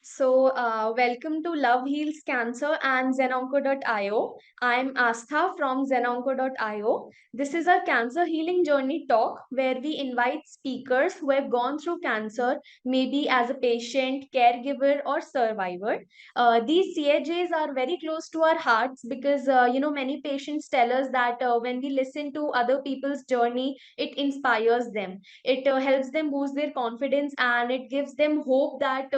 Welcome to Love Heals Cancer and Zenonco.io. I'm Astha from Zenonco.io. This is our cancer healing journey talk where we invite speakers who have gone through cancer, maybe as a patient, caregiver, or survivor. These CAJs are very close to our hearts because, many patients tell us that when we listen to other people's journey, it inspires them. It helps them boost their confidence, and it gives them hope that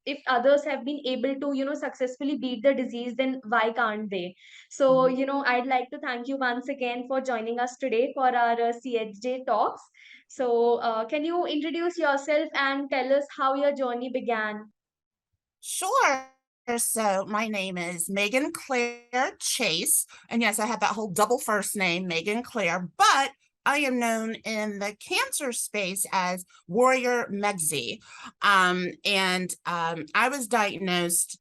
if others have been able to successfully beat the disease, then why can't they? Mhm. I'd like to thank you once again for joining us today for our CHJ talks. Can you introduce yourself and tell us how your journey began? Sure. So my name is Megan Claire Chase. And yes, I have that whole double first name, Megan Claire, but I am known in the cancer space as Warrior Megzi. I was diagnosed,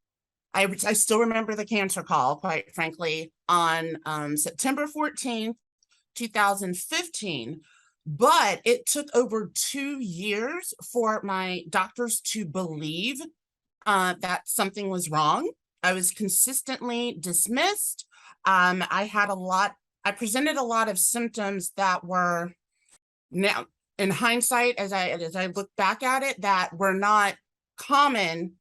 I still remember the cancer call, quite frankly, on September 14th, 2015. But it took over 2 years for my doctors to believe that something was wrong. I was consistently dismissed. I presented a lot of symptoms that were now, in hindsight, as I look back at it, that were not common,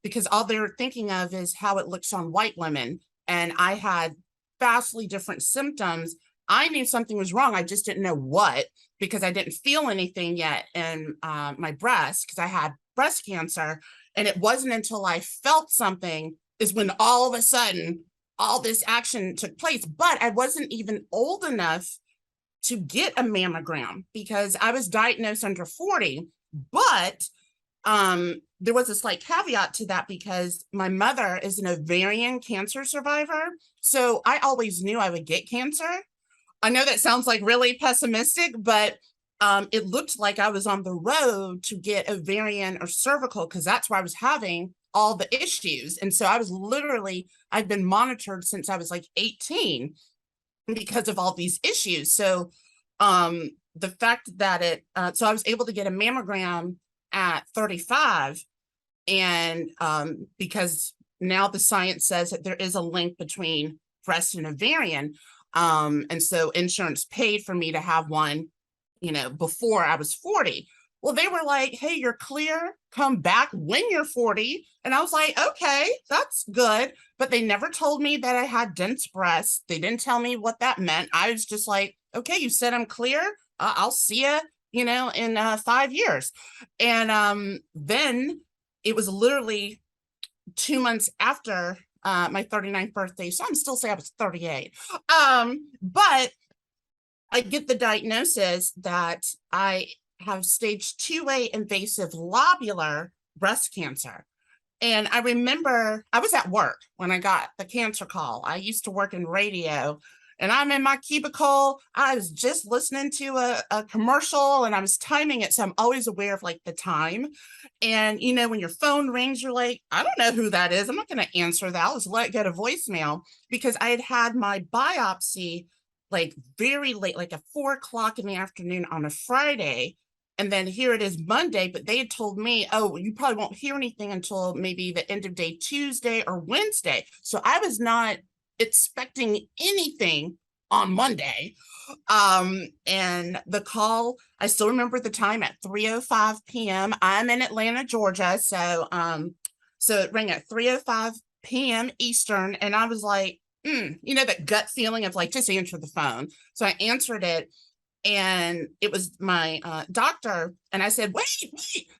because all they're thinking of is how it looks on white women. And I had vastly different symptoms. I knew something was wrong. I just didn't know what, because I didn't feel anything yet in my breast, because I had breast cancer. And it wasn't until I felt something is when all of a sudden all this action took place. But I wasn't even old enough to get a mammogram because I was diagnosed under 40. But there was a slight caveat to that because my mother is an ovarian cancer survivor. So I always knew I would get cancer. I know that sounds like really pessimistic, but it looked like I was on the road to get ovarian or cervical because that's where I was having all the issues. And so I've been monitored since I was like 18 because of all these issues. So the fact that so I was able to get a mammogram at 35, and because now the science says that there is a link between breast and ovarian. And so insurance paid for me to have one, before I was 40. Well, they were like, hey, you're clear, come back when you're 40. And I was like, okay, that's good. But they never told me that I had dense breasts. They didn't tell me what that meant. I was just like, okay, you said I'm clear. I'll see you, in 5 years. And then it was literally 2 months after my 39th birthday. So I'm still saying I was 38. But I get the diagnosis that I have stage 2A invasive lobular breast cancer. And I remember I was at work when I got the cancer call. I used to work in radio, and I'm in my cubicle. I was just listening to a commercial, and I was timing it. So I'm always aware of like the time. And, when your phone rings, you're like, I don't know who that is. I'm not going to answer that. Let's let it go to voicemail, because I had my biopsy like very late, like at 4 o'clock in the afternoon on a Friday. And then here it is Monday, but they had told me, oh, you probably won't hear anything until maybe the end of day Tuesday or Wednesday. So I was not expecting anything on Monday. And the call, I still remember the time at 3:05 p.m. I'm in Atlanta, Georgia. So it rang at 3:05 p.m. Eastern. And I was like, that gut feeling of like, just answer the phone. So I answered it, and it was my doctor. And I said, wait.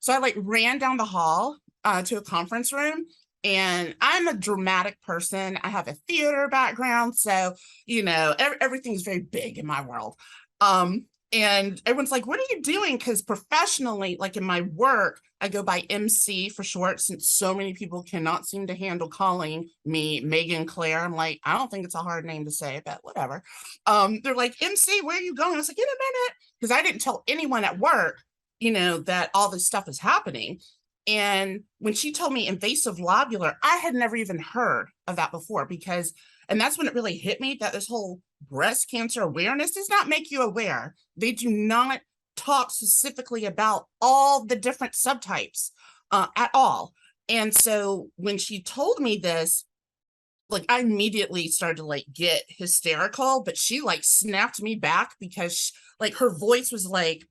So I like ran down the hall to a conference room. And I'm a dramatic person. I have a theater background. So, everything's very big in my world. And everyone's like, what are you doing? Because professionally, like in my work, I go by MC for short, since so many people cannot seem to handle calling me Megan Claire. I'm like, I don't think it's a hard name to say, but whatever. They're like, MC, where are you going? I was like, in a minute, because I didn't tell anyone at work, that all this stuff is happening. And when she told me invasive lobular, I had never even heard of that before, and that's when it really hit me that this whole breast cancer awareness does not make you aware. They do not talk specifically about all the different subtypes at all. And so when she told me this, like I immediately started to like get hysterical, but she like snapped me back because like her voice was like,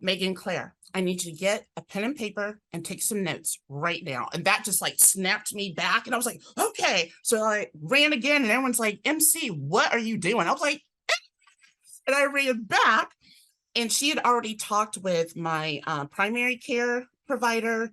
Megan Claire, I need you to get a pen and paper and take some notes right now. And that just like snapped me back. And I was like, okay. So I ran again and everyone's like, MC, what are you doing? I was like, and I ran back and she had already talked with my primary care provider.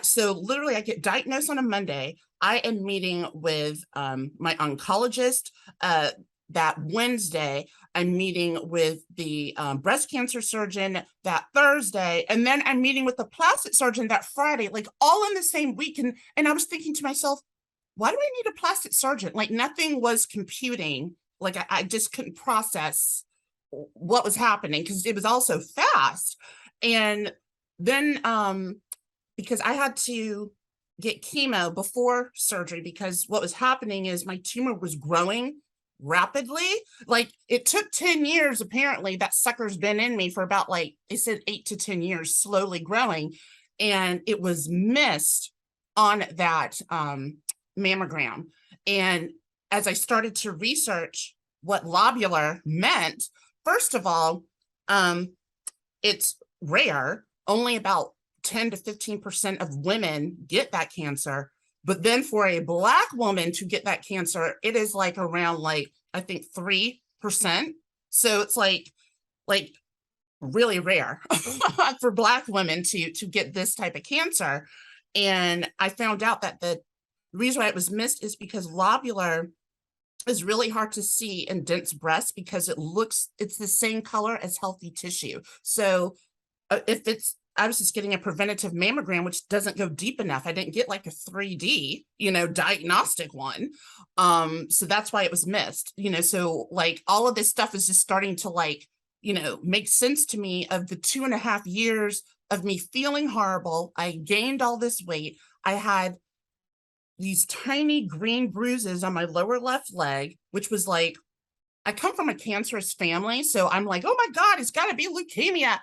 So literally I get diagnosed on a Monday. I am meeting with my oncologist that Wednesday. I'm meeting with the breast cancer surgeon that Thursday, and then I'm meeting with the plastic surgeon that Friday, like all in the same week. And I was thinking to myself, why do I need a plastic surgeon? Like nothing was computing. Like I just couldn't process what was happening because it was also fast. And then because I had to get chemo before surgery because what was happening is my tumor was growing rapidly. Like it took 10 years, apparently. That sucker's been in me for about like they said 8 to 10 years, slowly growing. And it was missed on that mammogram. And as I started to research what lobular meant, first of all, it's rare. Only about 10 to 15% of women get that cancer. But then for a Black woman to get that cancer, it is like around like, I think 3%. So it's like really rare for Black women to get this type of cancer. And I found out that the reason why it was missed is because lobular is really hard to see in dense breasts because it's the same color as healthy tissue. So if I was just getting a preventative mammogram, which doesn't go deep enough. I didn't get like a 3D, diagnostic one. So that's why it was missed, so like all of this stuff is just starting to like, make sense to me of the 2.5 years of me feeling horrible. I gained all this weight. I had these tiny green bruises on my lower left leg, which was like, I come from a cancerous family. So I'm like, oh my God, it's got to be leukemia.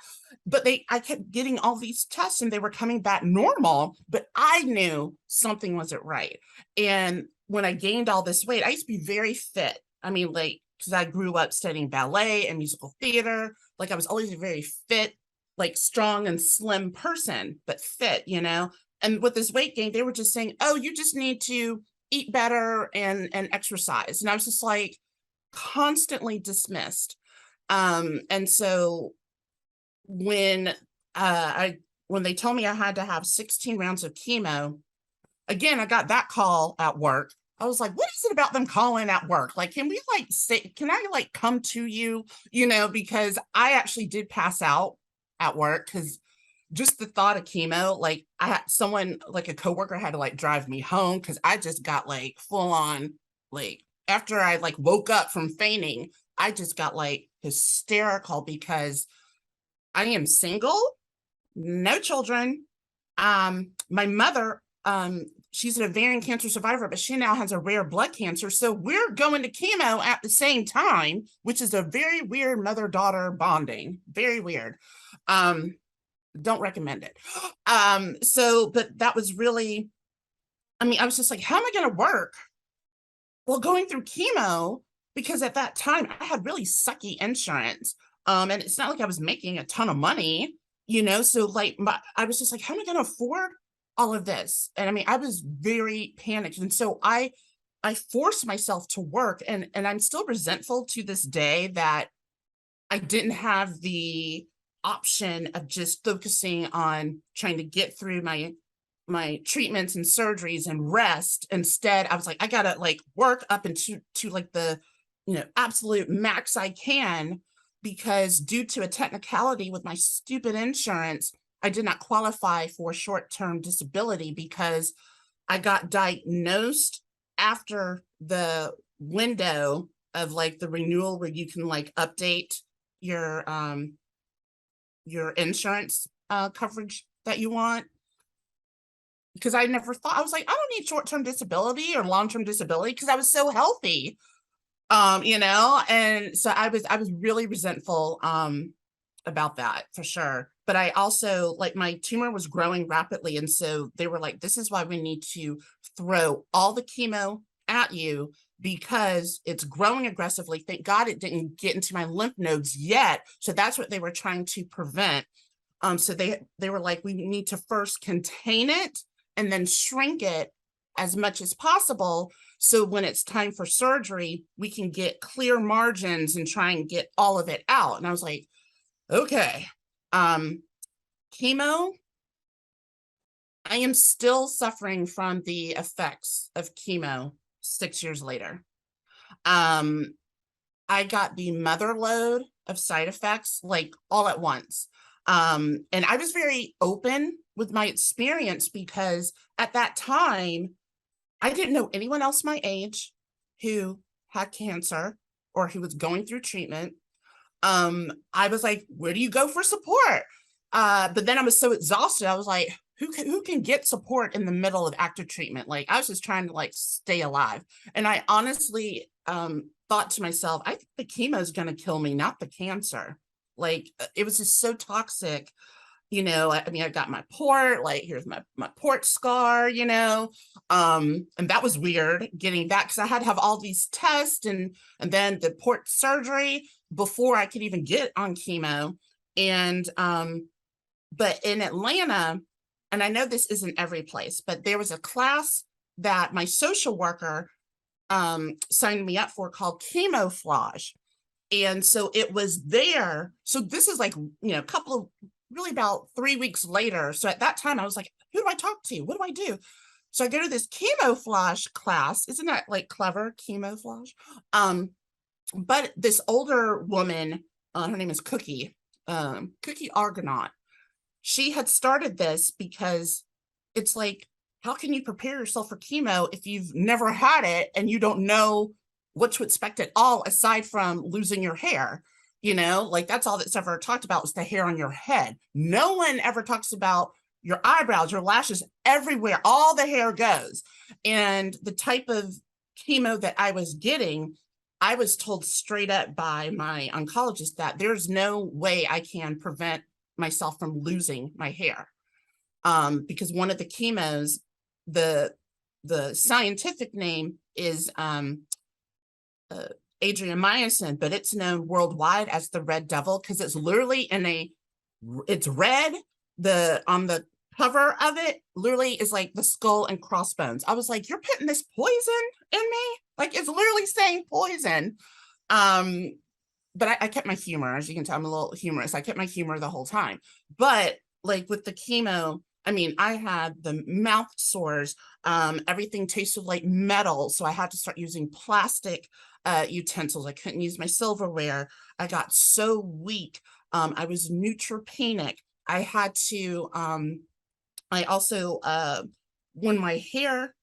But I kept getting all these tests and they were coming back normal, but I knew something wasn't right. And when I gained all this weight, I used to be very fit. I mean, like, because I grew up studying ballet and musical theater. Like I was always a very fit, like strong and slim person, but fit, And with this weight gain, they were just saying, oh, you just need to eat better and exercise. And I was just like, constantly dismissed. And so when when they told me I had to have 16 rounds of chemo, again, I got that call at work. I was like, what is it about them calling at work? Like, can we like say, can I like come to you, because I actually did pass out at work because just the thought of chemo, like I had someone, like a coworker had to like drive me home because I just got like full on, like after I like woke up from fainting, I just got like hysterical because I am single, no children. My mother, she's an ovarian cancer survivor, but she now has a rare blood cancer. So we're going to chemo at the same time, which is a very weird mother-daughter bonding. Very weird. Don't recommend it. But that was really, I was just like, how am I going to work? Well, going through chemo, because at that time I had really sucky insurance. And it's not like I was making a ton of money, so like I was just like, how am I going to afford all of this? And I was very panicked. And so I forced myself to work, and I'm still resentful to this day that I didn't have the option of just focusing on trying to get through my treatments and surgeries and rest. Instead, I was like, I gotta like work up into like the absolute max I can, because due to a technicality with my stupid insurance, I did not qualify for short-term disability because I got diagnosed after the window of like the renewal where you can like update your insurance coverage that you want. Because I never thought, I was like, I don't need short-term disability or long-term disability because I was so healthy. And so I was really resentful about that for sure. But I also, like, my tumor was growing rapidly. And so they were like, this is why we need to throw all the chemo at you because it's growing aggressively. Thank God it didn't get into my lymph nodes yet. So that's what they were trying to prevent. So they were like, we need to first contain it and then shrink it as much as possible. So when it's time for surgery, we can get clear margins and try and get all of it out. And I was like, okay, chemo, I am still suffering from the effects of chemo 6 years later. I got the mother load of side effects like all at once. And I was very open with my experience because at that time, I didn't know anyone else my age who had cancer or who was going through treatment. I was like, where do you go for support? But then I was so exhausted. I was like, who can get support in the middle of active treatment? Like, I was just trying to like stay alive. And I honestly thought to myself, I think the chemo is going to kill me, not the cancer. Like, it was just so toxic. You know, I mean, I got my port, like, here's my port scar, you know, and that was weird getting that because I had to have all these tests and then the port surgery before I could even get on chemo. And but in Atlanta, and I know this isn't every place, but there was a class that my social worker signed me up for called camouflage. And so it was there. So this is like, you know, a couple of really about 3 weeks later. So at that time I was like, who do I talk to? What do I do? So I go to this camouflage class. Isn't that like clever? Camouflage. But this older woman, her name is Cookie, Cookie Argonaut. She had started this because it's like, how can you prepare yourself for chemo if you've never had it and you don't know what to expect at all, aside from losing your hair? You know, like that's all that's ever talked about was the hair on your head. No one ever talks about your eyebrows, your lashes, everywhere, all the hair goes. And the type of chemo that I was getting, I was told straight up by my oncologist that there's no way I can prevent myself from losing my hair. Because one of the chemos, the scientific name is adriamycin, but it's known worldwide as the red devil because it's literally it's red. On the cover of it literally is like the skull and crossbones. I was like, you're putting this poison in me? Like, it's literally saying poison. But I kept my humor. As you can tell, I'm a little humorous. I kept my humor the whole time. But like with the chemo, I mean, I had the mouth sores. Everything tasted like metal. So I had to start using plastic utensils. I couldn't use my silverware. I got so weak. I was neutropenic. I had to, I also, when my hair,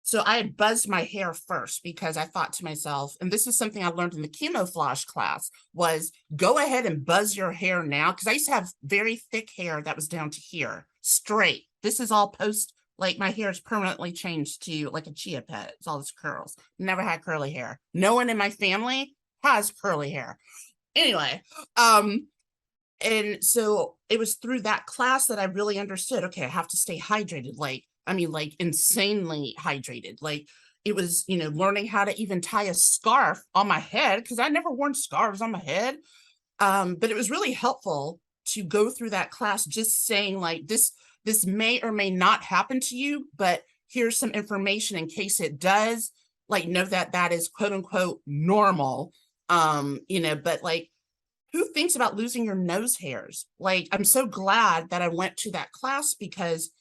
so I had buzzed my hair first because I thought to myself, and this is something I learned in the camouflage class, was go ahead and buzz your hair now. Because I used to have very thick hair that was down to here, straight. This is all post, like my hair is permanently changed to like a chia pet. It's all this curls. Never had curly hair. No one in my family has curly hair. Anyway, and so it was through that class that I really understood, okay, I have to stay hydrated. Like, I mean, like insanely hydrated. Like, it was, you know, learning how to even tie a scarf on my head because I never worn scarves on my head. But it was really helpful to go through that class, just saying like, this may or may not happen to you, but here's some information in case it does, like, know that that is quote unquote normal. You know, but like, who thinks about losing your nose hairs? Like, I'm so glad that I went to that class because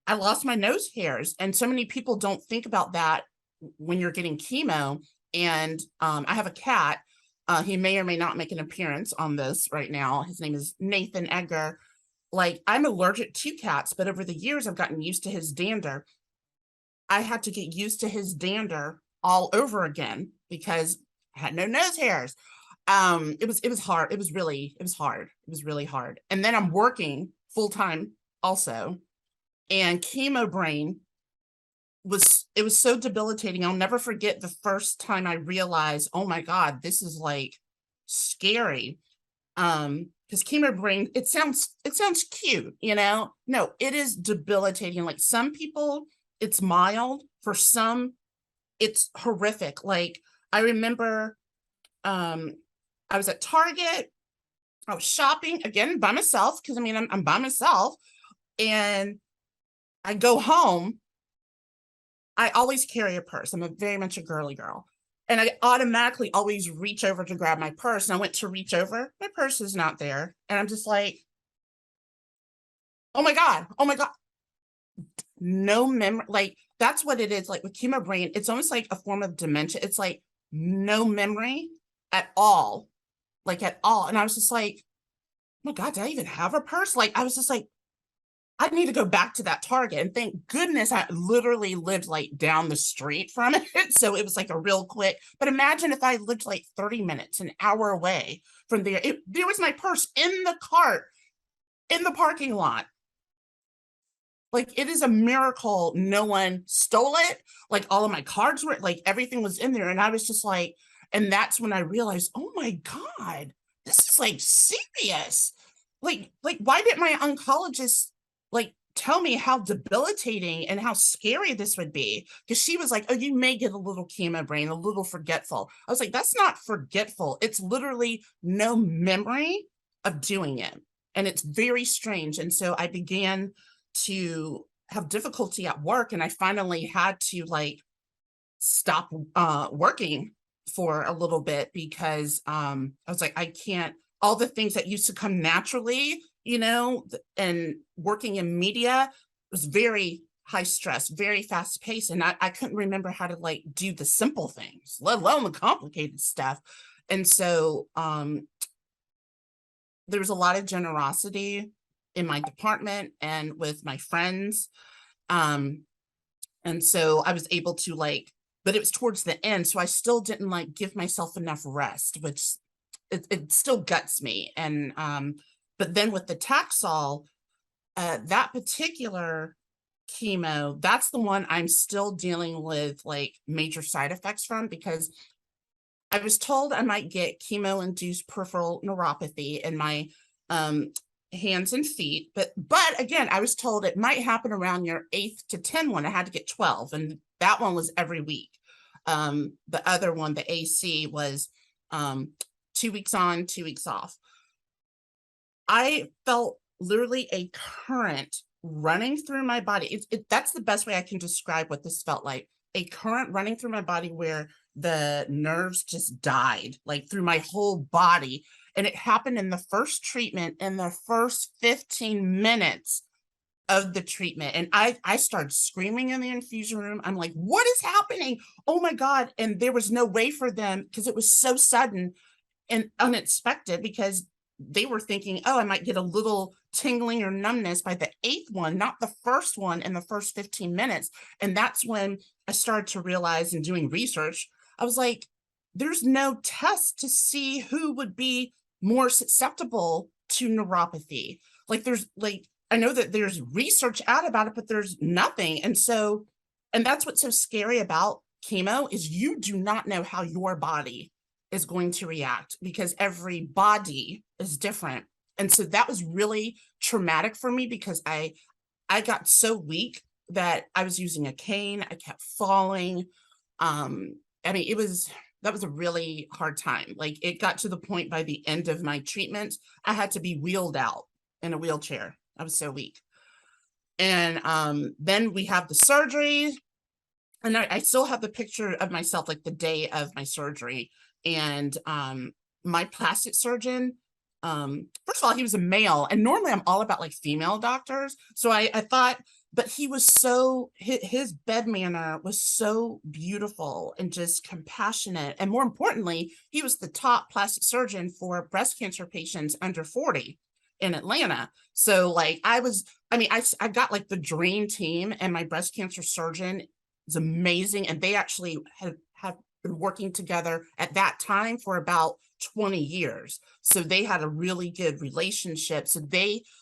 I lost my nose hairs. And so many people don't think about that when you're getting chemo. And I have a cat. He may or may not make an appearance on this right now. His name is Nathan Edgar. Like, I'm allergic to cats, but over the years, I've gotten used to his dander. I had to get used to his dander all over again because I had no nose hairs. It was hard. It was hard. It was really hard. And then I'm working full time also. And chemo brain was so debilitating. I'll never forget the first time I realized, oh my God, this is like scary. because chemo brain, it sounds cute, you know. No, it is debilitating. Like some people, it's mild. For some, it's horrific. Like I remember I was at Target, I was shopping again by myself, because I mean I'm by myself, and I go home. I always carry a purse. I'm very much a girly girl. And I automatically always reach over to grab my purse. And I went to reach over, my purse is not there. And I'm just like, oh my God, oh my God. No memory. Like that's what it is. Like with chemo brain, it's almost like a form of dementia. It's like no memory at all. Like at all. And I was just like, oh my God, did I even have a purse? Like I was just like, I need to go back to that Target. And thank goodness I literally lived like down the street from it. So it was like a real quick, but imagine if I lived like 30 minutes, an hour away from there. There was my purse in the cart in the parking lot. Like it is a miracle no one stole it. Like all of my cards were, like everything was in there. And I was just like, and that's when I realized, oh my God, this is like serious. Like why didn't my oncologist like tell me how debilitating and how scary this would be? Because she was like, oh, you may get a little chemo brain, a little forgetful. I was like, that's not forgetful. It's literally no memory of doing it. And it's very strange. And so I began to have difficulty at work, and I finally had to like stop working for a little bit because I was like, I can't, all the things that used to come naturally, you know, and working in media was very high stress, very fast paced. And I couldn't remember how to like do the simple things, let alone the complicated stuff. And so there was a lot of generosity in my department and with my friends. And so I was able to like, but it was towards the end. So I still didn't like give myself enough rest, which it still guts me. And, but then with the Taxol, that particular chemo, that's the one I'm still dealing with like major side effects from, because I was told I might get chemo-induced peripheral neuropathy in my hands and feet, but again, I was told it might happen around your 8th to 10th one. I had to get 12, and that one was every week. The other one, the AC, was 2 weeks on, 2 weeks off. I felt literally a current running through my body. That's the best way I can describe what this felt like. A current running through my body where the nerves just died, like through my whole body. And it happened in the first treatment, in the first 15 minutes of the treatment. And I started screaming in the infusion room. I'm like, what is happening? Oh my God. And there was no way for them, because it was so sudden and unexpected, because they were thinking, oh, I might get a little tingling or numbness by the 8th one, not the first one in the first 15 minutes. And that's when I started to realize, in doing research, I was like, there's no test to see who would be more susceptible to neuropathy. Like there's like, I know that there's research out about it, but there's nothing. And so, and that's what's so scary about chemo, is you do not know how your body is going to react, because every body is different. And so that was really traumatic for me, because I got so weak that I was using a cane. I kept falling. I mean, that was a really hard time. Like it got to the point by the end of my treatment, I had to be wheeled out in a wheelchair. I was so weak. And then we have the surgery. And I still have the picture of myself, like the day of my surgery. And my plastic surgeon, first of all, he was a male, and normally I'm all about like female doctors. So I thought, but he was so, his bed manner was so beautiful and just compassionate. And more importantly, he was the top plastic surgeon for breast cancer patients under 40 in Atlanta. So like I got like the dream team, and my breast cancer surgeon is amazing. And they actually have been working together at that time for about 20 years. So they had a really good relationship. So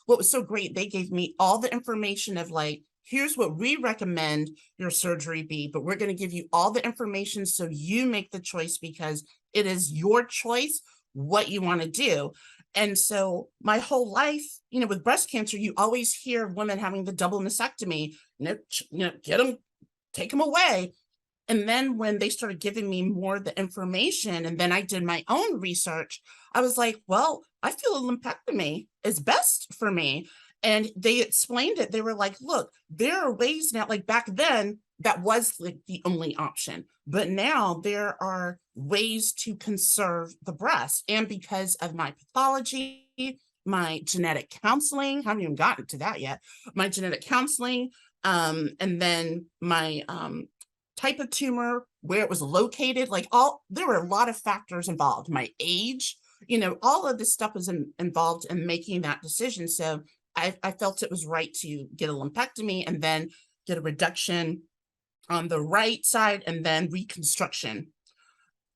what was so great, they gave me all the information of like, here's what we recommend your surgery be, but we're going to give you all the information so you make the choice, because it is your choice what you want to do. And so my whole life, with breast cancer, you always hear women having the double mastectomy, get them, take them away. And then when they started giving me more of the information, and then I did my own research, I was like, well, I feel a lumpectomy is best for me. And they explained it. They were like, look, there are ways now, like back then, that was like the only option. But now there are ways to conserve the breast. And because of my pathology, my genetic counseling, haven't even gotten to that yet, my genetic counseling, and then my type of tumor, where it was located, there were a lot of factors involved. My age, all of this stuff was involved in making that decision. So I felt it was right to get a lumpectomy and then get a reduction on the right side and then reconstruction.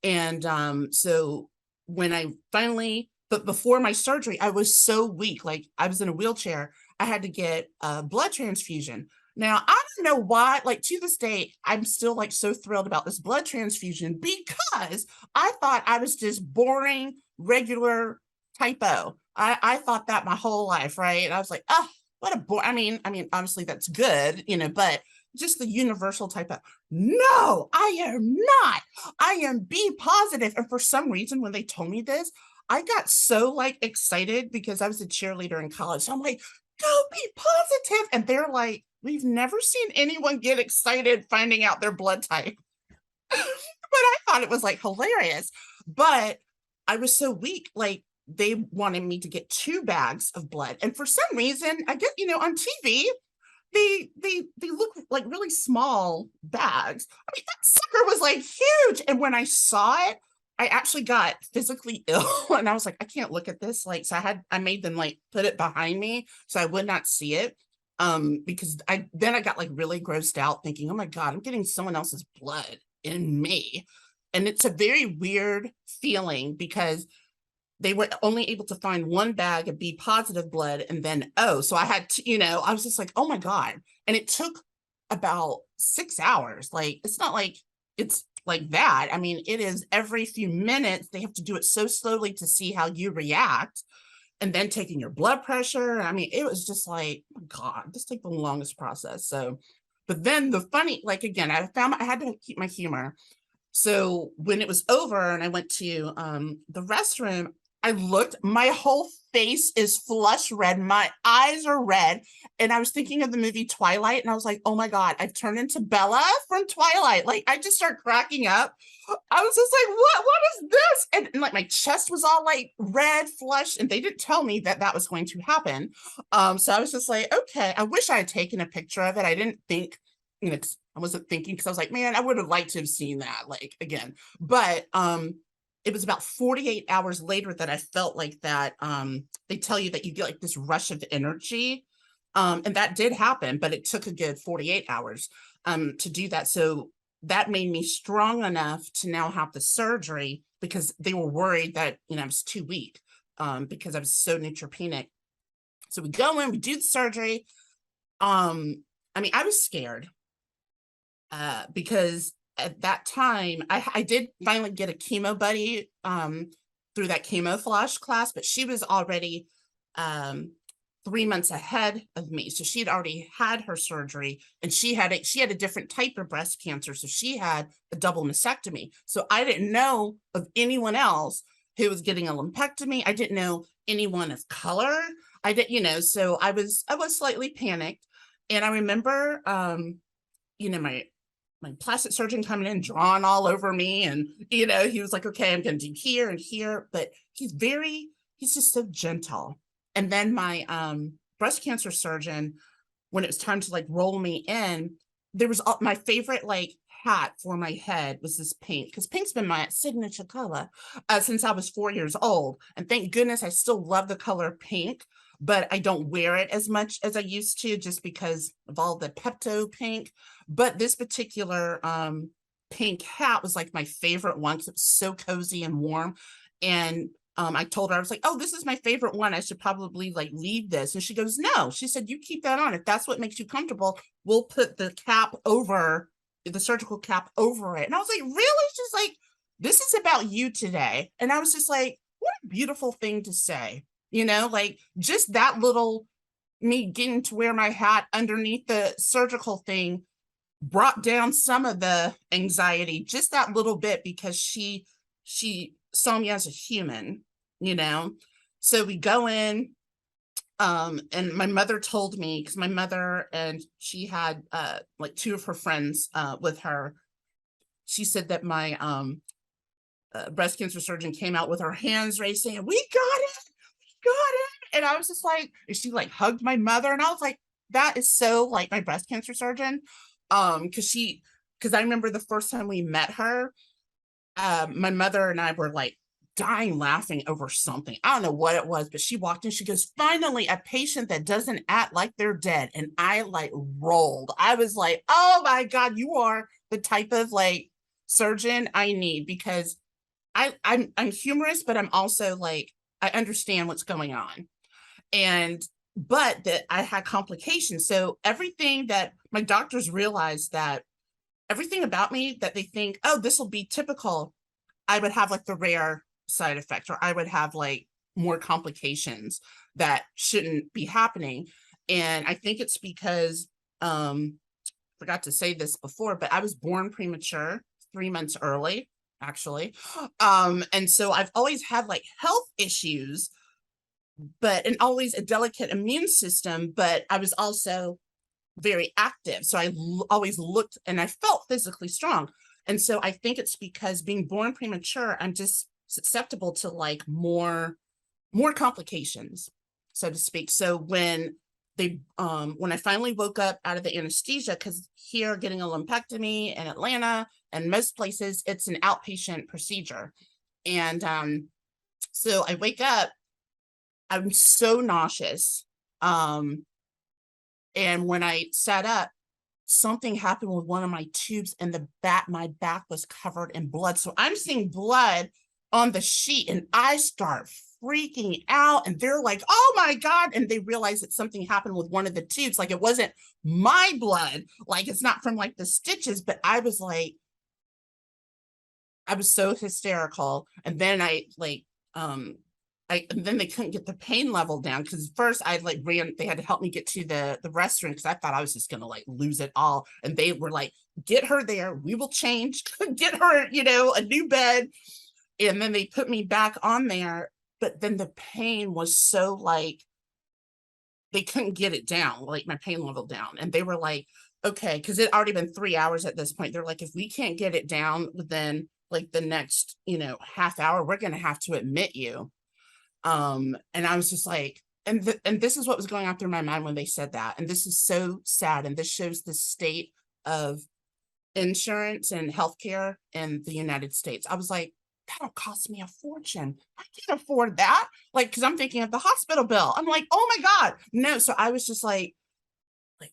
And so when I finally, but before my surgery, I was so weak, like I was in a wheelchair. I had to get a blood transfusion. Now, I don't know why, like to this day, I'm still like so thrilled about this blood transfusion because I thought I was just boring, regular type O. I thought that my whole life, right? And I was like, oh, what a I mean, obviously that's good, but just the universal type of, no, I am not. I am B positive. And for some reason, when they told me this, I got so like excited because I was a cheerleader in college. So I'm like, go be positive. And they're like, we've never seen anyone get excited finding out their blood type. But I thought it was like hilarious. But I was so weak, like they wanted me to get 2 bags of blood. And for some reason, I get, on TV, they look like really small bags. I mean, that sucker was like huge. And when I saw it, I actually got physically ill and I was like, I can't look at this. Like, so I made them like put it behind me so I would not see it. Because I got like really grossed out thinking, oh my God, I'm getting someone else's blood in me. And it's a very weird feeling because they were only able to find 1 bag of B positive blood and then so I had to, I was just like, oh my God. And it took about 6 hours. Like, it's not like it's like that. I mean, it is every few minutes. They have to do it so slowly to see how you react. And then taking your blood pressure. I mean, it was just like, oh God, this like the longest process. So, but then the funny, like, again, I found I had to keep my humor. So when it was over and I went to the restroom, I looked, my whole face is flush red. My eyes are red. And I was thinking of the movie Twilight. And I was like, oh my God, I've turned into Bella from Twilight. Like, I just started cracking up. I was just like, what is this? And like my chest was all like red, flushed. And they didn't tell me that that was going to happen. So I was just like, okay, I wish I had taken a picture of it. I didn't think, I wasn't thinking because I was like, man, I would have liked to have seen that, like, again. But it was about 48 hours later that I felt like that. They tell you that you get like this rush of energy. And that did happen, but it took a good 48 hours to do that. So that made me strong enough to now have the surgery because they were worried that, I was too weak because I was so neutropenic. So we go in, we do the surgery. I was scared because at that time, I did finally get a chemo buddy through that chemo flash class, but she was already 3 months ahead of me. So she had already had her surgery and she had a different type of breast cancer. So she had a double mastectomy. So I didn't know of anyone else who was getting a lumpectomy. I didn't know anyone of color. I didn't, so I was slightly panicked. And I remember, my plastic surgeon coming in, drawing all over me. And, he was like, okay, I'm going to do here and here, but he's just so gentle. And then my breast cancer surgeon, when it was time to like roll me in, there was my favorite like hat for my head was this pink, because pink's been my signature color since I was 4 years old. And thank goodness I still love the color pink, but I don't wear it as much as I used to just because of all the Pepto pink. But this particular pink hat was like my favorite one because it was so cozy and warm. And I told her, I was like, oh, this is my favorite one. I should probably like leave this. And she goes, no, she said, you keep that on. If that's what makes you comfortable, we'll put the cap over, the surgical cap over it. And I was like, really? She's like, this is about you today. And I was just like, what a beautiful thing to say, you know, like just that little me getting to wear my hat underneath the surgical thing brought down some of the anxiety, just that little bit, because she saw me as a human, you know. So we go in, and my mother told me, because my mother, and she had like two of her friends with her. She said that my breast cancer surgeon came out with her hands raised saying, "We got it, we got it." And I was just like, and she like hugged my mother, and I was like, that is so like my breast cancer surgeon. Because I remember the first time we met her, my mother and I were like dying laughing over something. I don't know what it was, but she walked in, she goes, "Finally, a patient that doesn't act like they're dead." And I like rolled. I was like, oh my God, you are the type of like surgeon I need, because I'm humorous, but I'm also like, I understand what's going on. And but that I had complications. So everything that my doctors realized, that everything about me that they think, oh, this will be typical, I would have like the rare side effect, or I would have like more complications that shouldn't be happening. And I think it's because, forgot to say this before, but I was born premature, 3 months early, actually. And so I've always had like health issues, and always a delicate immune system, but I was also very active. So I always looked and I felt physically strong. And so I think it's because being born premature, I'm just susceptible to like more complications, so to speak. So when I finally woke up out of the anesthesia, because here getting a lumpectomy in Atlanta and most places, it's an outpatient procedure. And so I wake up, I'm so nauseous. And when I sat up, something happened with one of my tubes, and my back was covered in blood. So I'm seeing blood on the sheet, and I start freaking out, and they're like, "Oh my God." And they realize that something happened with one of the tubes. Like it wasn't my blood, like it's not from like the stitches, but I was like, I was so hysterical. And then and then they couldn't get the pain level down, because first I like ran, they had to help me get to the restroom, because I thought I was just gonna like lose it all. And they were like, "Get her there, we will change, get her, you know, a new bed." And then they put me back on there, but then the pain was so like, they couldn't get it down, like my pain level down. And they were like, okay, because it already been 3 hours at this point. They're like, if we can't get it down within like the next, you know, half hour, we're gonna have to admit you. And I was just like, and this is what was going on through my mind when they said that. And this is so sad. And this shows the state of insurance and healthcare in the United States. I was like, that'll cost me a fortune. I can't afford that. Like, because I'm thinking of the hospital bill. I'm like, oh my God, no. So I was just like,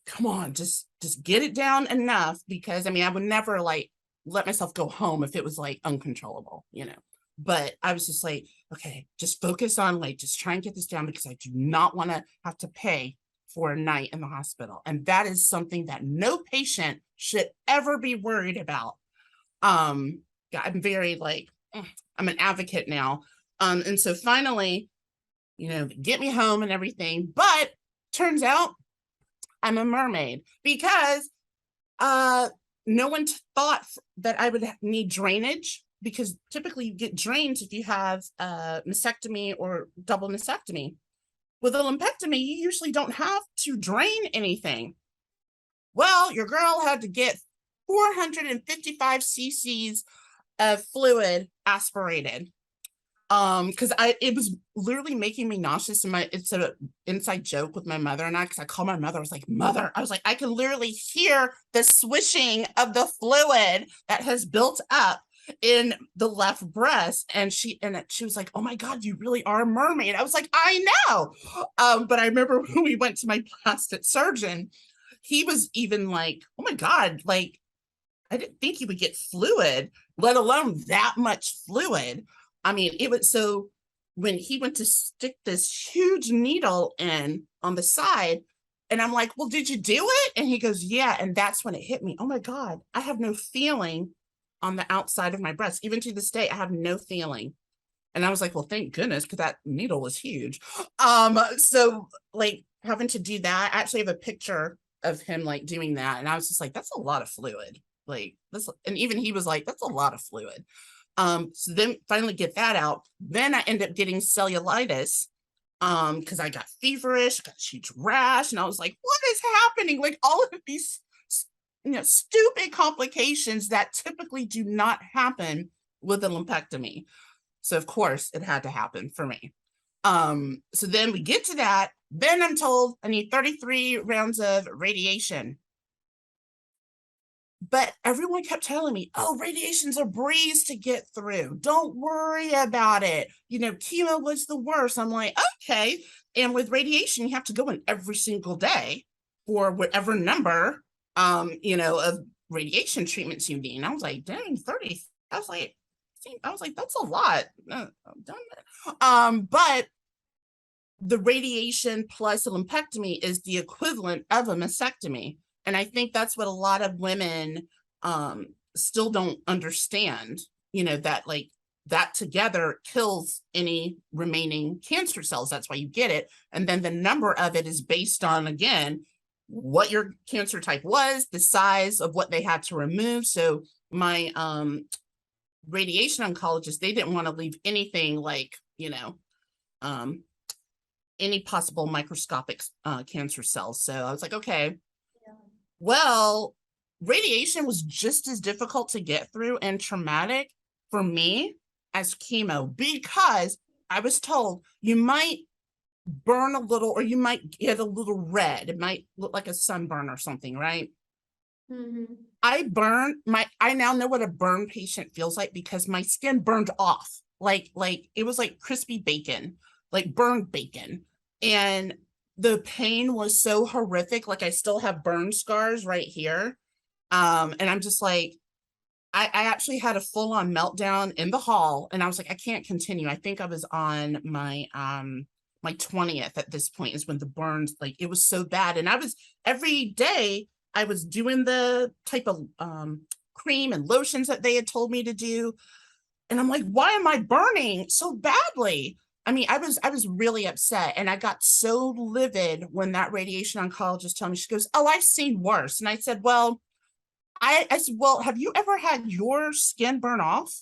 come on, just get it down enough, because I mean, I would never like let myself go home if it was like uncontrollable, you know. But I was just like, okay, just focus on like, just try and get this down, because I do not want to have to pay for a night in the hospital. And that is something that no patient should ever be worried about. Yeah, I'm very like, I'm an advocate now. And so finally, you know, get me home and everything. But turns out I'm a mermaid, because no one thought that I would need drainage, because typically you get drains if you have a mastectomy or double mastectomy. With a lumpectomy, you usually don't have to drain anything. Well, your girl had to get 455 cc's of fluid aspirated. Because it was literally making me nauseous. And it's an inside joke with my mother and I, because I call my mother, I was like, "Mother," I was like, "I can literally hear the swishing of the fluid that has built up in the left breast." And she was like, "Oh my God, you really are a mermaid." I was like, "I know." But I remember when we went to my plastic surgeon, he was even like, "Oh my God, like I didn't think you would get fluid, let alone that much fluid." I mean, it was so, when he went to stick this huge needle in on the side, and I'm like, "Well, did you do it?" And he goes, "Yeah." And that's when it hit me. Oh my God, I have no feeling on the outside of my breast. Even to this day, I have no feeling. And I was like, well, thank goodness, because that needle was huge. So like having to do that, I actually have a picture of him like doing that. And I was just like, that's a lot of fluid. Like this, and even he was like, that's a lot of fluid. So then finally get that out. Then I end up getting cellulitis because I got feverish, got a huge rash, and I was like, what is happening? Like all of these stupid complications that typically do not happen with a lumpectomy. So of course it had to happen for me. So then we get to that. Then I'm told I need 33 rounds of radiation. But everyone kept telling me, oh, radiation's a breeze to get through. Don't worry about it. Chemo was the worst. I'm like, okay. And with radiation, you have to go in every single day for whatever number, of radiation treatments you need. And I was like, dang, 30. I was like, that's a lot. But the radiation plus a lumpectomy is the equivalent of a mastectomy. And I think that's what a lot of women still don't understand, that like that together kills any remaining cancer cells. That's why you get it. And then the number of it is based on, again, what your cancer type was, the size of what they had to remove. So my radiation oncologist, they didn't want to leave anything like, any possible microscopic cancer cells. So I was like, okay, well, radiation was just as difficult to get through and traumatic for me as chemo, because I was told you might burn a little or you might get a little red. It might look like a sunburn or something, right? Mm-hmm. I now know what a burn patient feels like because my skin burned off. Like it was like crispy bacon, like burned bacon. And the pain was so horrific. Like I still have burn scars right here. And I'm just like, I actually had a full-on meltdown in the hall, and I was like, I can't continue. I think I was on my 20th at this point is when the burns, like it was so bad. And I was every day I was doing the type of cream and lotions that they had told me to do. And I'm like, why am I burning so badly? I mean, I was really upset, and I got so livid when that radiation oncologist told me, she goes, oh, I've seen worse. And I said, well, I said, well, have you ever had your skin burn off?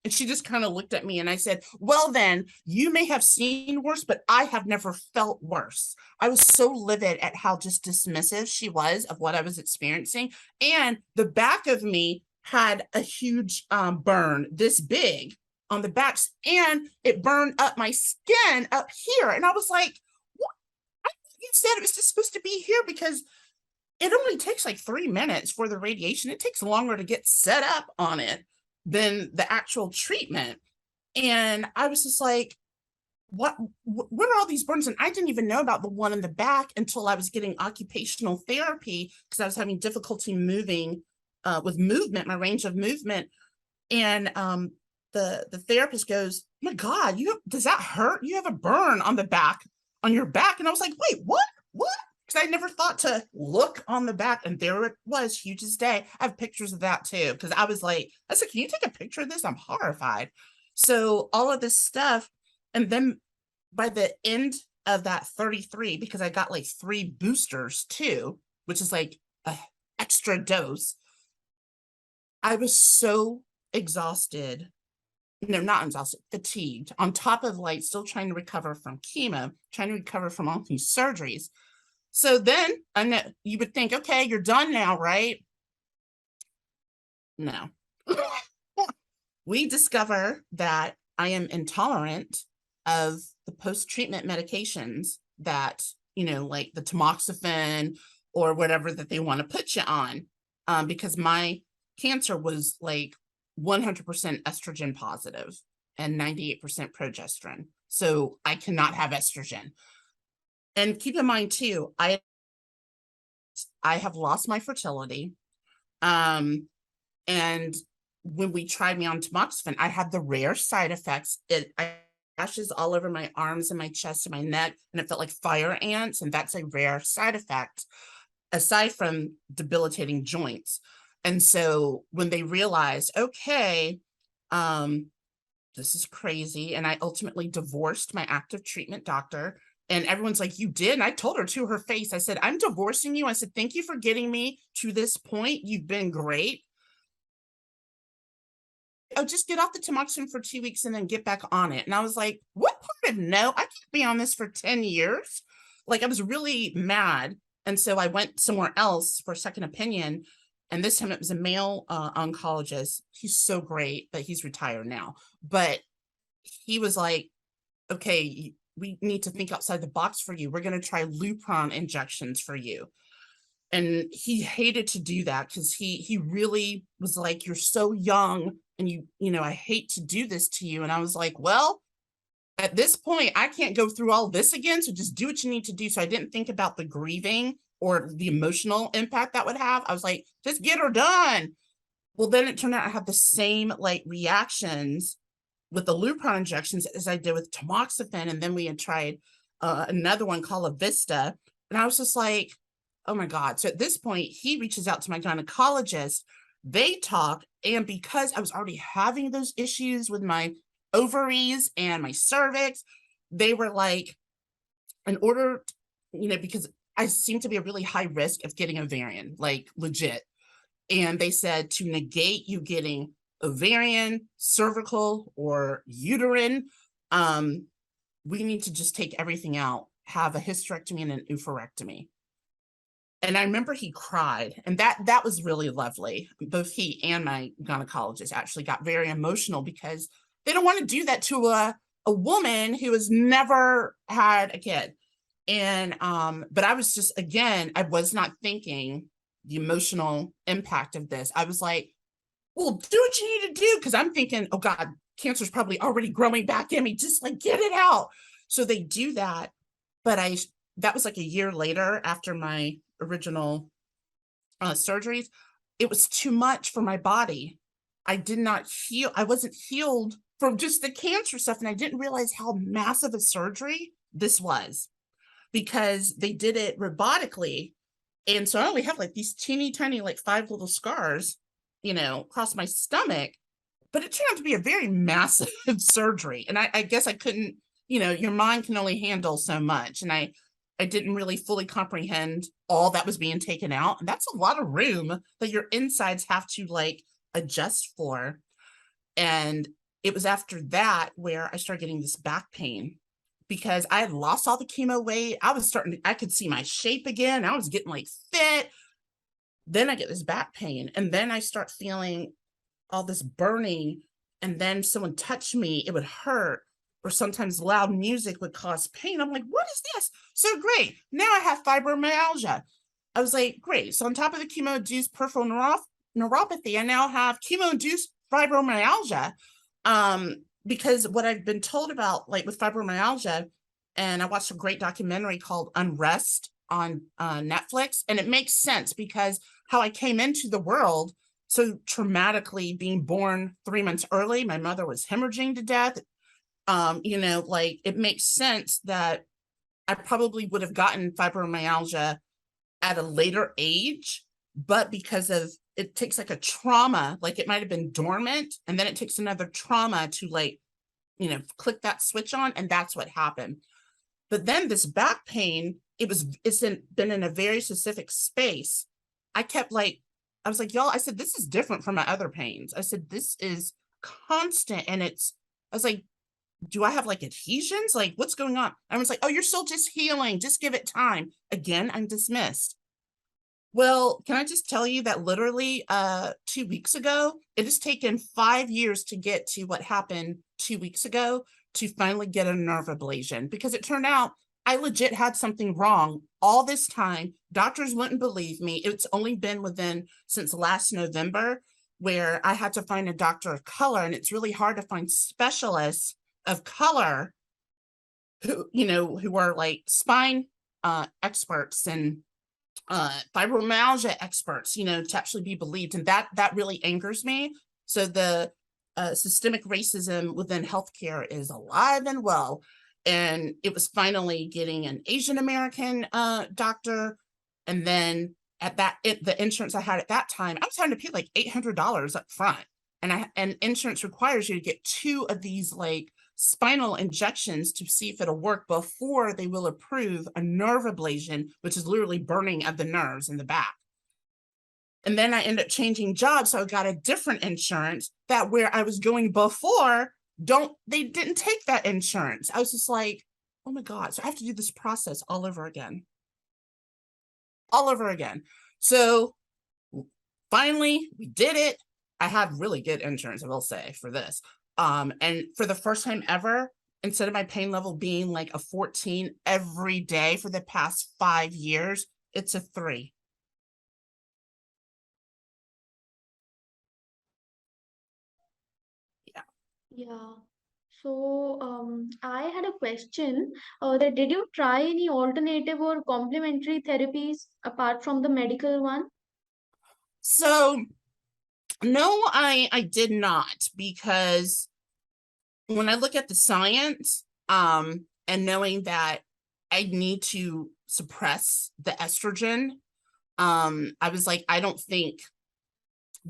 And she just kind of looked at me, and I said, well, then you may have seen worse, but I have never felt worse. I was so livid at how just dismissive she was of what I was experiencing. And the back of me had a huge burn this big on the back, and it burned up my skin up here. And I was like, what? You said it was just supposed to be here because it only takes like 3 minutes for the radiation. It takes longer to get set up on it than the actual treatment. And I was just like, what are all these burns? And I didn't even know about the one in the back until I was getting occupational therapy because I was having difficulty moving with movement, my range of movement. And the therapist goes, my God, does that hurt? You have a burn on your back. And I was like, wait, what? Because I never thought to look on the back, and there it was, huge as day. I have pictures of that too, because I said, can you take a picture of this? I'm horrified. So all of this stuff. And then by the end of that 33, because I got like 3 boosters too, which is like an extra dose, I was so exhausted. No, not exhausted, fatigued, on top of like still trying to recover from chemo, trying to recover from all these surgeries. So then you would think, okay, you're done now, right? No. We discover that I am intolerant of the post-treatment medications that, like the tamoxifen or whatever that they want to put you on, because my cancer was like 100% estrogen positive and 98% progesterone. So I cannot have estrogen. And keep in mind too, I have lost my fertility. And when we tried me on tamoxifen, I had the rare side effects. I rashes all over my arms and my chest and my neck, and it felt like fire ants. And that's a rare side effect, aside from debilitating joints. And so when they realized, okay, this is crazy. And I ultimately divorced my active treatment doctor. And everyone's like, you did? And I told her to her face, I said, I'm divorcing you. I said, thank you for getting me to this point. You've been great. Oh, just get off the tamoxifen for 2 weeks and then get back on it. And I was like, what part of no? I can't be on this for 10 years. Like, I was really mad. And so I went somewhere else for a second opinion. And this time it was a male oncologist. He's so great, but he's retired now. But he was like, okay, we need to think outside the box for you. We're going to try Lupron injections for you. And he hated to do that because he really was like, you're so young and you know, I hate to do this to you. And I was like, well, at this point, I can't go through all this again. So just do what you need to do. So I didn't think about the grieving or the emotional impact that would have. I was like, just get her done. Well, then it turned out I had the same like reactions with the Lupron injections as I did with tamoxifen. And then we had tried another one called Avista. And I was just like, oh my God. So at this point, he reaches out to my gynecologist. They talk. And because I was already having those issues with my ovaries and my cervix, they were like, in order, you know, because I seem to be a really high risk of getting ovarian, like legit. And they said to negate you getting ovarian, cervical, or uterine, we need to just take everything out, have a hysterectomy and an oophorectomy. And I remember he cried, and that was really lovely. Both he and my gynecologist actually got very emotional because they don't want to do that to a woman who has never had a kid. And but I was just, again, I was not thinking the emotional impact of this. I was like, well, do what you need to do, because I'm thinking, oh God, cancer's probably already growing back in me, just like get it out. So they do that. But that was like a year later after my original surgeries. It was too much for my body. I did not heal. I wasn't healed from just the cancer stuff. And I didn't realize how massive a surgery this was, because they did it robotically. And so I only have like these teeny tiny, like 5 little scars, you know, across my stomach, but it turned out to be a very massive surgery. And I guess I couldn't, you know, your mind can only handle so much. And I didn't really fully comprehend all that was being taken out. And that's a lot of room that your insides have to like adjust for. And it was after that where I started getting this back pain, because I had lost all the chemo weight. I was starting to, I could see my shape again. I was getting like fit. Then I get this back pain, and then I start feeling all this burning. And then someone touched me, it would hurt, or sometimes loud music would cause pain. I'm like, what is this? So great. Now I have fibromyalgia. I was like, great. So on top of the chemo-induced peripheral neuropathy, I now have chemo-induced fibromyalgia. Because what I've been told about, like with fibromyalgia, and I watched a great documentary called Unrest on Netflix, and it makes sense because how I came into the world so traumatically, being born 3 months early, my mother was hemorrhaging to death. You know, like it makes sense that I probably would have gotten fibromyalgia at a later age, but because of it takes like a trauma, like it might have been dormant, and then it takes another trauma to like, you know, click that switch on, and that's what happened. But then this back pain, been in a very specific space. I kept like, I was like, y'all, I said, this is different from my other pains. I said, this is constant. And I was like, do I have like adhesions? Like, what's going on? I was like, oh, you're still just healing. Just give it time. Again, I'm dismissed. Well, can I just tell you that literally 2 weeks ago, it has taken 5 years to get to what happened 2 weeks ago to finally get a nerve ablation, because it turned out I legit had something wrong all this time. Doctors wouldn't believe me. It's only been since last November, where I had to find a doctor of color, and it's really hard to find specialists of color who are like spine experts and fibromyalgia experts, to actually be believed. And that really angers me. So the systemic racism within healthcare is alive and well. And it was finally getting an Asian American doctor. And then the insurance I had at that time, I was having to pay like $800 up front. and insurance requires you to get 2 of these like spinal injections to see if it'll work before they will approve a nerve ablation, which is literally burning of the nerves in the back. And then I ended up changing jobs, so I got a different insurance that where I was going before, they didn't take that insurance. I was just like, oh my God, so I have to do this process all over again. All over again. So finally, we did it. I had really good insurance, I will say, for this. And for the first time ever, instead of my pain level being like a 14 every day for the past 5 years, it's a 3. Yeah. Yeah. So, I had a question that did you try any alternative or complementary therapies apart from the medical one? So no, I did not, because when I look at the science, and knowing that I need to suppress the estrogen, I was like, I don't think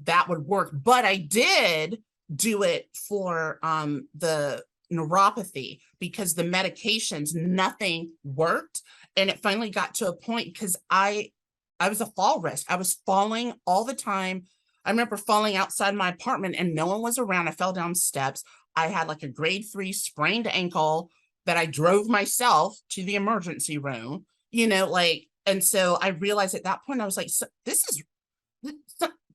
that would work. But I did do it for the neuropathy, because the medications, nothing worked. And it finally got to a point, because I was a fall risk. I was falling all the time. I remember falling outside my apartment and no one was around. I fell down steps. I had like a grade 3 sprained ankle that I drove myself to the emergency room, like, and so I realized at that point, I was like, so this is,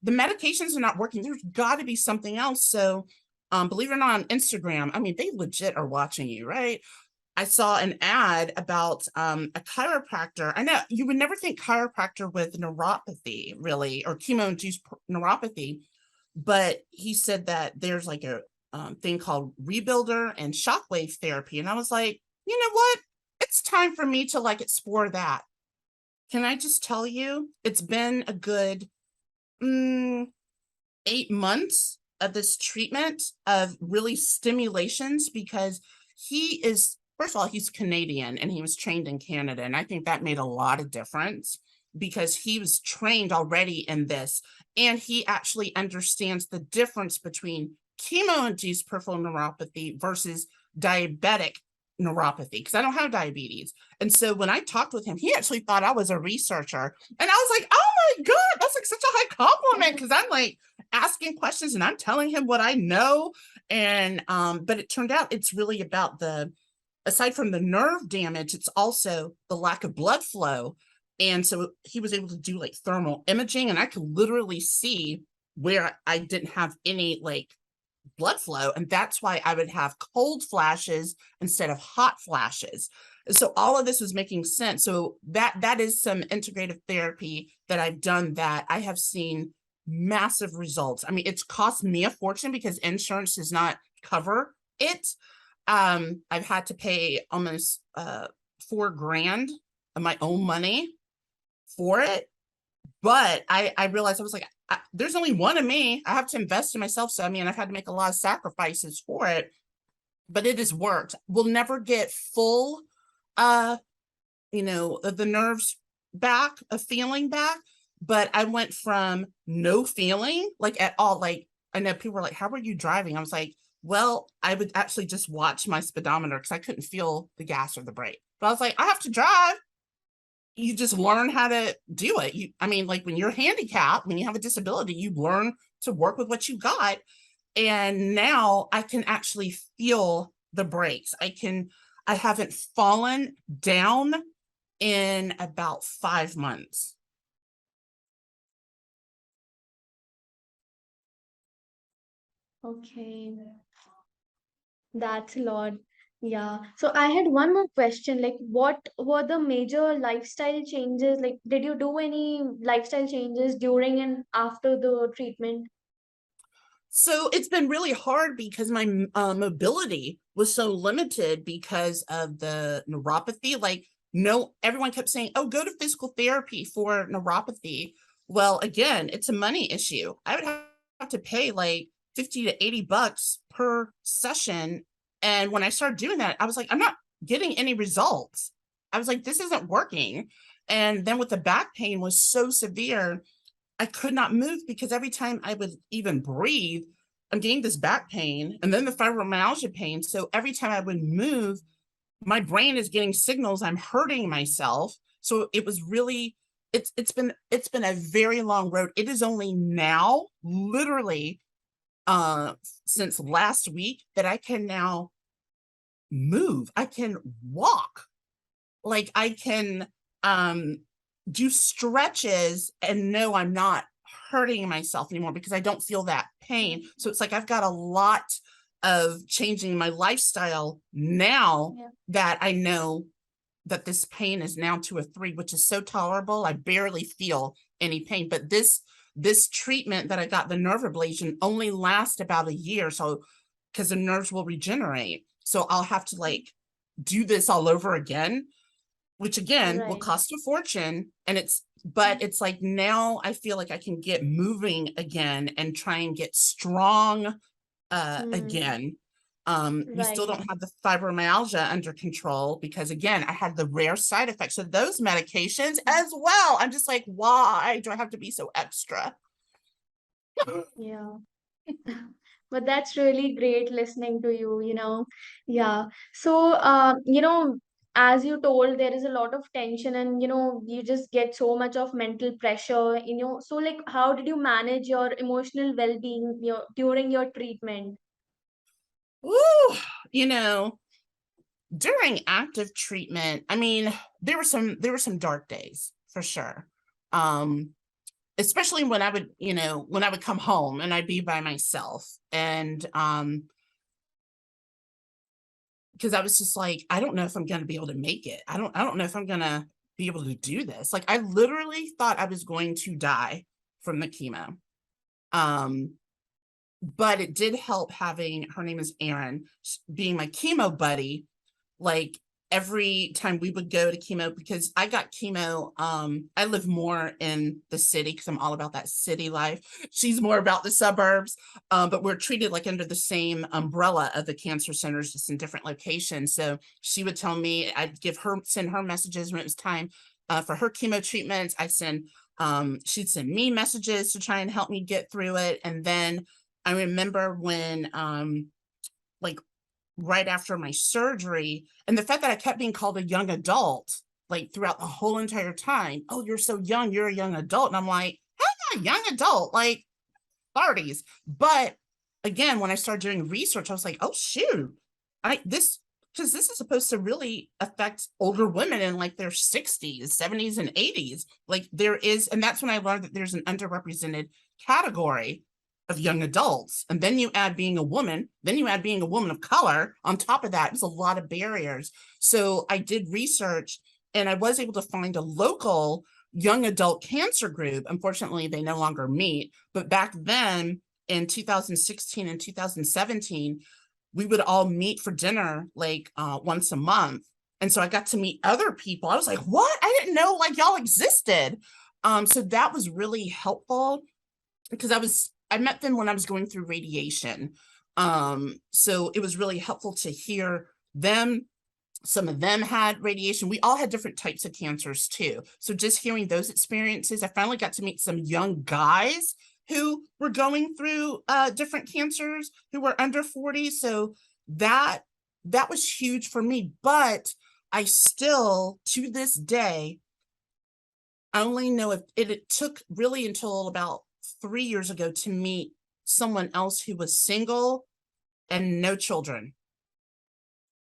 the medications are not working. There's got to be something else. So, believe it or not, on Instagram, I mean, they legit are watching you, right? I saw an ad about a chiropractor. I know you would never think chiropractor with neuropathy, really, or chemo-induced neuropathy, but he said that there's like a thing called rebuilder and shockwave therapy. And I was like, you know what? It's time for me to like explore that. Can I just tell you, it's been a good 8 months of this treatment of really stimulations, because he is, first of all, he's Canadian and he was trained in Canada. And I think that made a lot of difference, because he was trained already in this. And he actually understands the difference between chemo-induced peripheral neuropathy versus diabetic neuropathy, because I don't have diabetes. And so when I talked with him, he actually thought I was a researcher. And I was like, oh my God, that's like such a high compliment, because I'm like asking questions and I'm telling him what I know. And but it turned out it's really about aside from the nerve damage, it's also the lack of blood flow. And so he was able to do like thermal imaging, and I could literally see where I didn't have any like blood flow. And that's why I would have cold flashes instead of hot flashes. So all of this was making sense. So that is some integrative therapy that I've done that I have seen massive results. I mean, it's cost me a fortune because insurance does not cover it. I've had to pay almost $4,000 of my own money for it. But I realized, I was like, there's only one of me. I have to invest in myself. So, I mean, I've had to make a lot of sacrifices for it, but it has worked. We'll never get full, the nerves back, a feeling back. But I went from no feeling, like at all. Like, I know people were like, how were you driving? I was like, well, I would actually just watch my speedometer because I couldn't feel the gas or the brake. But I was like, I have to drive. You just learn how to do it. I mean, like when you're handicapped, when you have a disability, you learn to work with what you got. And now I can actually feel the brakes. I haven't fallen down in about 5 months. Okay, that's a lot. Yeah. So I had one more question. Like, what were the major lifestyle changes? Like, did you do any lifestyle changes during and after the treatment? So it's been really hard because my mobility was so limited because of the neuropathy. Like, no, everyone kept saying, oh, go to physical therapy for neuropathy. Well, again, it's a money issue. I would have to pay like 50 to 80 bucks per session. And when I started doing that, I was like, I'm not getting any results. I was like, this isn't working. And then with the back pain was so severe, I could not move, because every time I would even breathe, I'm getting this back pain and then the fibromyalgia pain. So every time I would move, my brain is getting signals I'm hurting myself. So it was really, it's been a very long road. It is only now, literally, since last week, that I can now move. I can walk. Like I can do stretches and know I'm not hurting myself anymore because I don't feel that pain. So it's like I've got a lot of changing my lifestyle now that I know that this pain is now to a 3, which is so tolerable. I barely feel any pain. But this treatment that I got, the nerve ablation, only lasts about a year. So because the nerves will regenerate. So I'll have to like do this all over again, which again will cost a fortune. And but it's like now I feel like I can get moving again and try and get strong again. We still don't have the fibromyalgia under control because again, I had the rare side effects of those medications as well. I'm just like, why do I have to be so extra? Yeah. But that's really great listening to you, Yeah. So, as you told, there is a lot of tension and, you just get so much of mental pressure, So, like, how did you manage your emotional well-being, during your treatment? Ooh, you know, during active treatment, I mean, there were some dark days for sure. Especially when I would, when I would come home and I'd be by myself. And because I was just like, I don't know if I'm gonna be able to make it. I don't know if I'm gonna be able to do this. Like I literally thought I was going to die from the chemo. But it did help having, her name is Erin, being my chemo buddy. Like every time we would go to chemo, because I got chemo, I live more in the city because I'm all about that city life. She's more about the suburbs, but we're treated like under the same umbrella of the cancer centers, just in different locations. So she would tell me, I'd send her messages when it was time for her chemo treatments. She'd send me messages to try and help me get through it. And then I remember when, like right after my surgery, and the fact that I kept being called a young adult, like throughout the whole entire time. Oh, you're so young, you're a young adult. And I'm like, how am I a young adult? Like 30s. But again, when I started doing research, I was like, oh shoot, because this is supposed to really affect older women in like their 60s, 70s, and 80s. Like there is, and that's when I learned that there's an underrepresented category of young adults. And then you add being a woman, then you add being a woman of color on top of that. There's a lot of barriers. So I did research and I was able to find a local young adult cancer group. Unfortunately, they no longer meet. But back then in 2016 and 2017, we would all meet for dinner like once a month. And so I got to meet other people. I was like, what? I didn't know like y'all existed. So that was really helpful because I met them when I was going through radiation. So it was really helpful to hear them. Some of them had radiation. We all had different types of cancers too. So just hearing those experiences, I finally got to meet some young guys who were going through different cancers who were under 40. So that was huge for me. But I still, to this day, I only know if it took really until about 3 years ago to meet someone else who was single and no children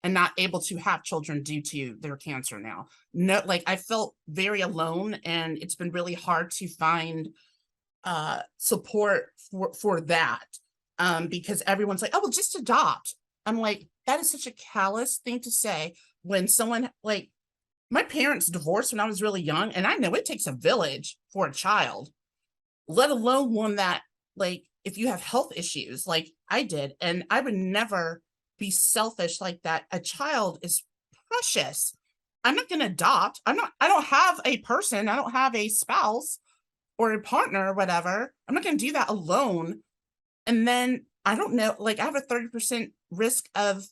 and not able to have children due to their cancer now. No, like I felt very alone, and it's been really hard to find support for that, because everyone's like, oh, well, just adopt. I'm like, that is such a callous thing to say when someone, like, my parents divorced when I was really young, and I know it takes a village for a child, let alone one that, like, if you have health issues like I did. And I would never be selfish like that. A child is precious. I'm not going to adopt. I don't have a person. I don't have a spouse or a partner or whatever. I'm not going to do that alone. And then I don't know, like I have a 30% risk of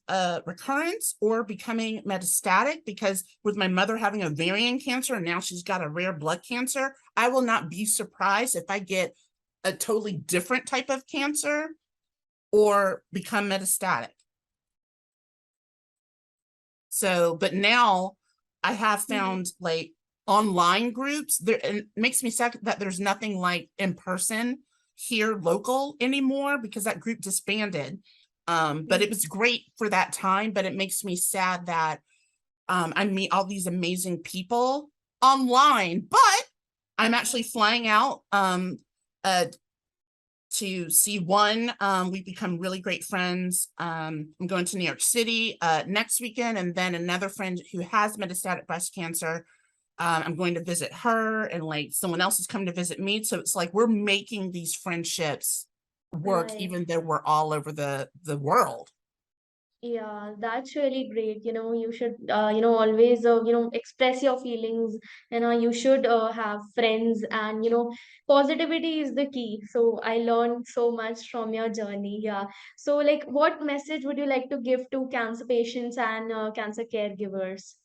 recurrence or becoming metastatic, because with my mother having ovarian cancer and now she's got a rare blood cancer, I will not be surprised if I get a totally different type of cancer or become metastatic. So, but now I have Mhm. found like online groups there, and it makes me sad that there's nothing like in person here local anymore because that group disbanded. But it Mhm. was great for that time, but it makes me sad that I meet all these amazing people online, but I'm actually flying out uh, to see one. We've become really great friends. I'm going to New York City next weekend, and then another friend who has metastatic breast cancer. I'm going to visit her, and like someone else is coming to visit me. So it's like we're making these friendships work, Right. even though we're all over the world. Yeah, that's really great. You should, always, express your feelings. You should have friends, and, positivity is the key. So I learned so much from your journey. Yeah. So, like, what message would you like to give to cancer patients and cancer caregivers?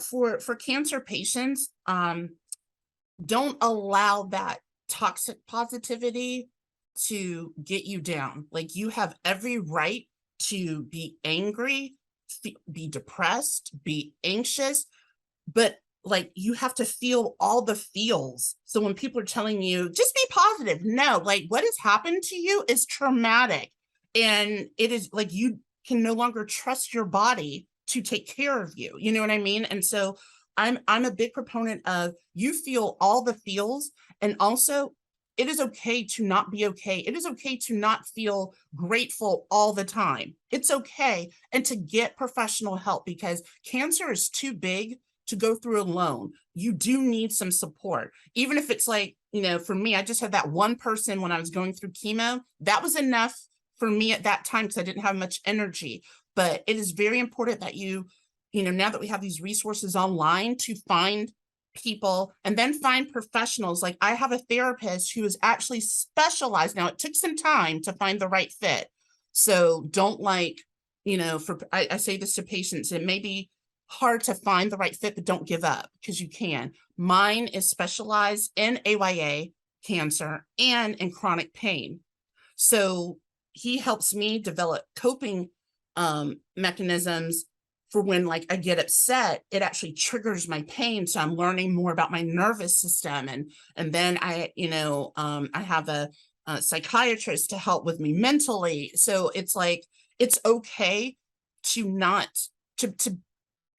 For cancer patients, don't allow that toxic positivity to get you down. Like you have every right to be angry, be depressed, be anxious, but like you have to feel all the feels. So when people are telling you just be positive, no, like what has happened to you is traumatic. And it is like you can no longer trust your body to take care of you. You know what I mean? And so I'm a big proponent of you feel all the feels, and also it is okay to not be okay. It is okay to not feel grateful all the time. It's okay. And to get professional help because cancer is too big to go through alone. You do need some support. Even if it's like, for me, I just had that one person when I was going through chemo. That was enough for me at that time because I didn't have much energy. But it is very important that now that we have these resources online to find people and then find professionals. Like I have a therapist who is actually specialized. Now it took some time to find the right fit. So don't I say this to patients, it may be hard to find the right fit, but don't give up because you can. Mine is specialized in AYA cancer and in chronic pain. So he helps me develop coping mechanisms for when like I get upset, it actually triggers my pain. So I'm learning more about my nervous system. And then I have a psychiatrist to help with me mentally. So it's like it's okay to not to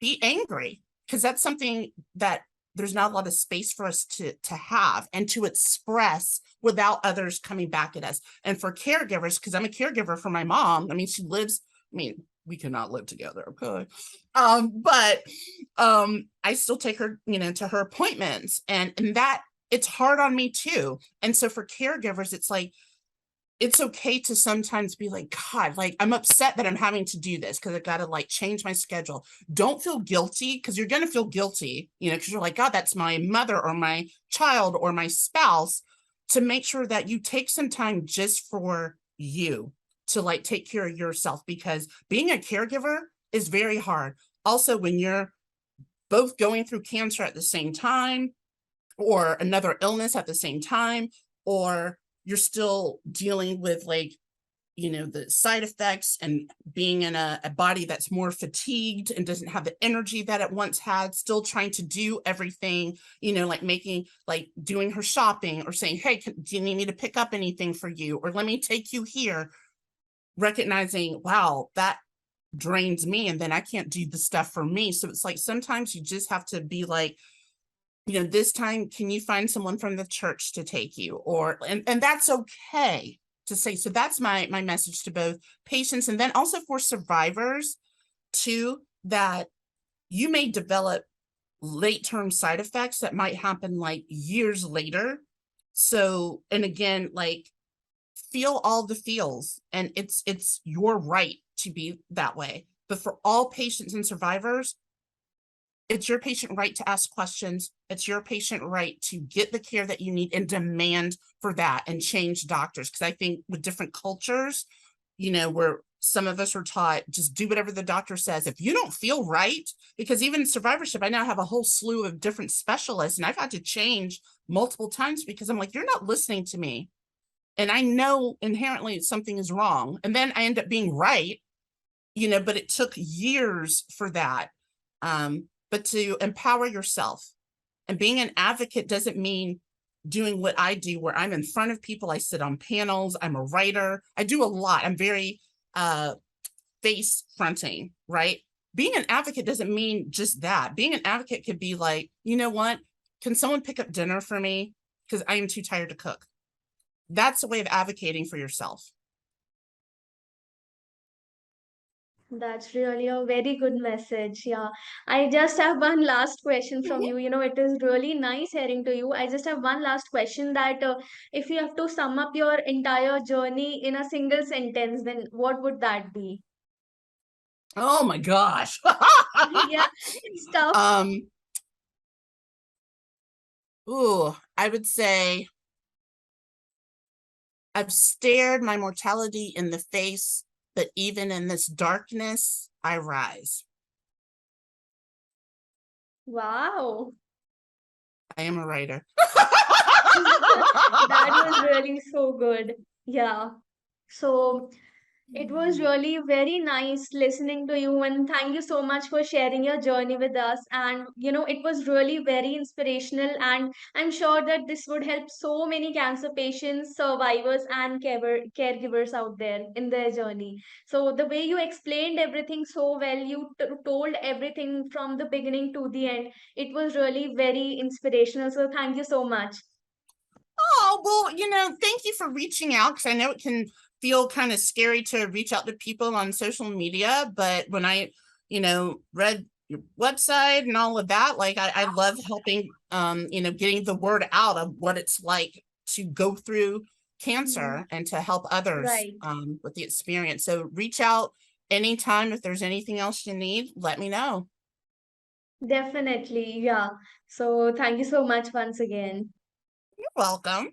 be angry because that's something that there's not a lot of space for us to have and to express without others coming back at us. And for caregivers, because I'm a caregiver for my mom, I mean, she lives, I mean, we cannot live together, okay? But I still take her, to her appointments, and that it's hard on me too. And so for caregivers, it's like it's okay to sometimes be like, God, like I'm upset that I'm having to do this because I got to like change my schedule. Don't feel guilty because you're going to feel guilty, because you're like, God, that's my mother or my child or my spouse. To make sure that you take some time just for you to like take care of yourself because being a caregiver is very hard. Also, when you're both going through cancer at the same time or another illness at the same time, or you're still dealing with like the side effects and being in a body that's more fatigued and doesn't have the energy that it once had, still trying to do everything, like doing her shopping or saying, hey, do you need me to pick up anything for you, or let me take you here, recognizing, wow, that drains me and then I can't do the stuff for me. So it's like sometimes you just have to be like, this time, can you find someone from the church to take you? And that's okay to say. So that's my message to both patients and then also for survivors too, that you may develop late term side effects that might happen like years later. So, and again, like feel all the feels, and it's your right to be that way. But for all patients and survivors, it's your patient right to ask questions. It's your patient right to get the care that you need and demand for that and change doctors. Because I think with different cultures, where some of us are taught just do whatever the doctor says. If you don't feel right, because even survivorship, I now have a whole slew of different specialists, and I've had to change multiple times because I'm like, you're not listening to me. and I know inherently something is wrong, and then I end up being right, but it took years for that. But to empower yourself, and being an advocate doesn't mean doing what I do, where I'm in front of people, I sit on panels, I'm a writer, I do a lot. I'm very face fronting, right? Being an advocate doesn't mean just that. Being an advocate could be like, you know what? Can someone pick up dinner for me? Because I am too tired to cook. That's a way of advocating for yourself. That's really a very good message. Yeah. I just have one last question from you. It is really nice hearing to you. I just have one last question that if you have to sum up your entire journey in a single sentence, then what would that be? Oh my gosh. Yeah, it's tough. um, I would say I've stared my mortality in the face, but even in this darkness, I rise. Wow. I am a writer. That was really so good. Yeah. So it was really very nice listening to you, and thank you so much for sharing your journey with us. And it was really very inspirational, and I'm sure that this would help so many cancer patients, survivors, and caregivers out there in their journey. So the way you explained everything so well, you told everything from the beginning to the end. It was really very inspirational. So thank you so much. Oh, well, thank you for reaching out, because I know it can feel kind of scary to reach out to people on social media. But when I, read your website and all of that, like I love helping, getting the word out of what it's like to go through Mhm. cancer and to help others Right. with the experience. So reach out anytime. If there's anything else you need, let me know. Definitely, yeah. So thank you so much once again. You're welcome.